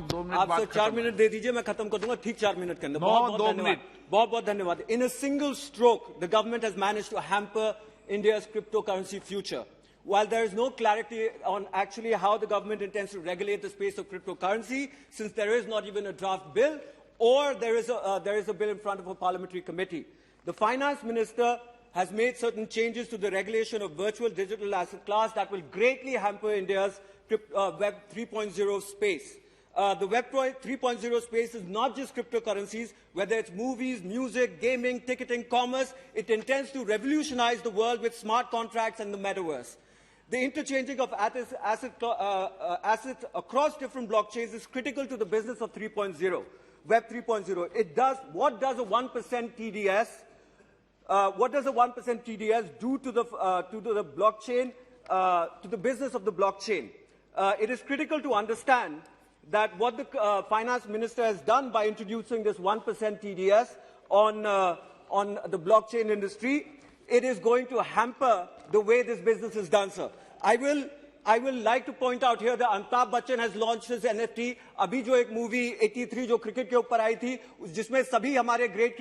2 minute आप बाद sir 4 minute दे दीजिए, मैं खत्म कर दूंगा ठीक 4 मिनट के अंदर। बहुत बहुत धन्यवाद। In a single stroke the government has managed to hamper India's cryptocurrency future. While there is no clarity on actually how the government intends to regulate the space of cryptocurrency, since there is not even a draft bill or there is a bill in front of a parliamentary committee, the finance minister has made certain changes to the regulation of virtual digital asset class that will greatly hamper India's Web 3.0 space. The Web 3.0 space is not just cryptocurrencies, whether it's movies, music, gaming, ticketing, commerce. It intends to revolutionize the world with smart contracts and the metaverse. The interchanging of assets across different blockchains is critical to the business of 3.0, Web 3.0. What does a 1% TDS? What does a 1% TDS do to the blockchain, to the business of the blockchain? It is critical to understand that what the finance minister has done by introducing this 1% TDS on the blockchain industry, it is going to hamper the way this business is done, sir. I will like to point out here that Amitabh Bachchan has launched his NFT. अभी जो एक movie 83 जो cricket के ऊपर आई थी, जिसमें सभी हमारे ग्रेट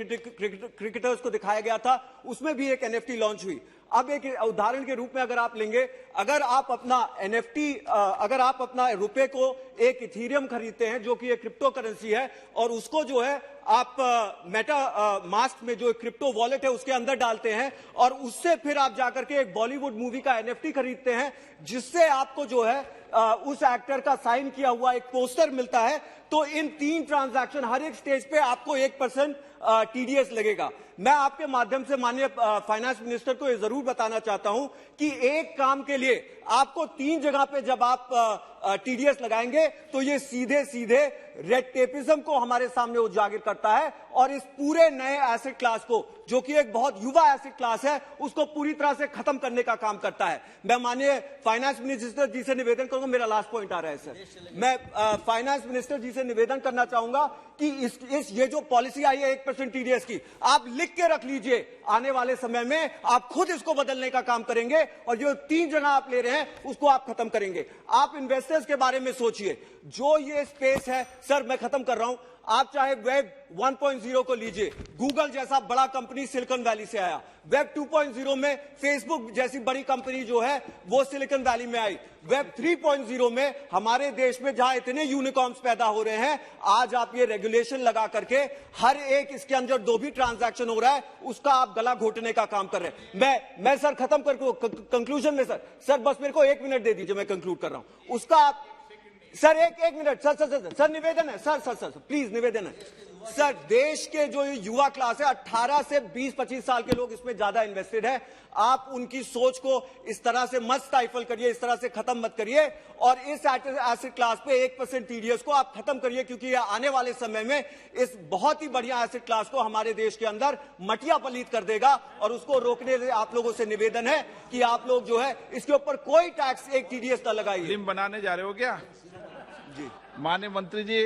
क्रिकेटर्स को दिखाया गया था, उसमें भी एक NFT लॉन्च हुई। अब एक उदाहरण के रूप में अगर आप लेंगे, अगर आप अपना NFT, अगर आप अपना रुपए को एक इथीरियम खरीदते हैं जो कि एक क्रिप्टो करेंसी है, और उसको जो है आप मेटा मास्क में जो क्रिप्टो वॉलेट है उसके अंदर डालते हैं, और उससे फिर आप जाकर के एक बॉलीवुड मूवी का NFT खरीदते हैं, जिससे आपको जो है उस एक्टर का साइन किया हुआ एक पोस्टर मिलता है, तो इन 3 ट्रांजैक्शन हर एक स्टेज पे आपको 1% TDS लगेगा। मैं आपके माध्यम से माननीय फाइनेंस मिनिस्टर को ये जरूर बताना चाहता हूं कि एक काम के लिए आपको 3 जगह पे जब आप TDS लगाएंगे तो ये सीधे सीधे रेड टेपिज्म को हमारे सामने उजागर करता है, और इस पूरे नए एसेट क्लास को, जो कि एक बहुत युवा एसेट क्लास है, उसको पूरी तरह से खत्म करने का काम करता है। मैं माननीय फाइनेंस मिनिस्टर जी से निवेदन करूंगा, मेरा लास्ट पॉइंट आ रहा है सर, मैं फाइनेंस मिनिस्टर जी से निवेदन करना चाहूंगा कि ये जो पॉलिसी आई है 1% TDS की, आप लिख के रख लीजिए, आने वाले समय में आप खुद इसको बदलने का काम करेंगे, और जो 3 जगह आप ले रहे हैं उसको आप खत्म करेंगे। आप इन्वेस्टर्स के बारे में सोचिए, जो ये स्पेस है सर, मैं खत्म कर रहा हूं, आप चाहे वेब 1.0 को लीजिए, गूगल जैसा बड़ा कंपनी सिलिकॉन वैली से आया, वेब 2.0 में फेसबुक जैसी बड़ी कंपनी जो है वो सिलिकॉन वैली में आई, वेब 3.0 में हमारे देश में जहां इतने यूनिकॉर्न्स पैदा हो रहे हैं, आज आप ये रेगुलेशन लगा करके हर एक इसके अंदर जो भी ट्रांजैक्शन हो रहा है उसका आप गला घोटने का काम कर रहे हैं। मैं सर खत्म कर कंक्लूजन में सर बस मेरे को 1 मिनट दे दीजिए, मैं कंक्लूड कर रहा हूं उसका। आप सर एक मिनट सर निवेदन है सर प्लीज निवेदन है सर, देश के जो युवा क्लास है 18 से 20-25 साल के लोग इसमें ज्यादा इन्वेस्टेड है, आप उनकी सोच को इस तरह से मत स्टाइफल करिए, इस तरह से खत्म मत करिए, और इस एसेट क्लास पे 1% TDS को आप खत्म करिए, क्योंकि ये आने वाले समय में इस बहुत ही बढ़िया एसेट क्लास को हमारे देश के अंदर मटिया पलीत कर देगा, और उसको रोकने से आप लोगों से निवेदन है कि आप लोग जो है इसके ऊपर कोई टैक्स, एक TDS न लगाइए। फिल्म बनाने जा रहे हो क्या जी? माननीय मंत्री जी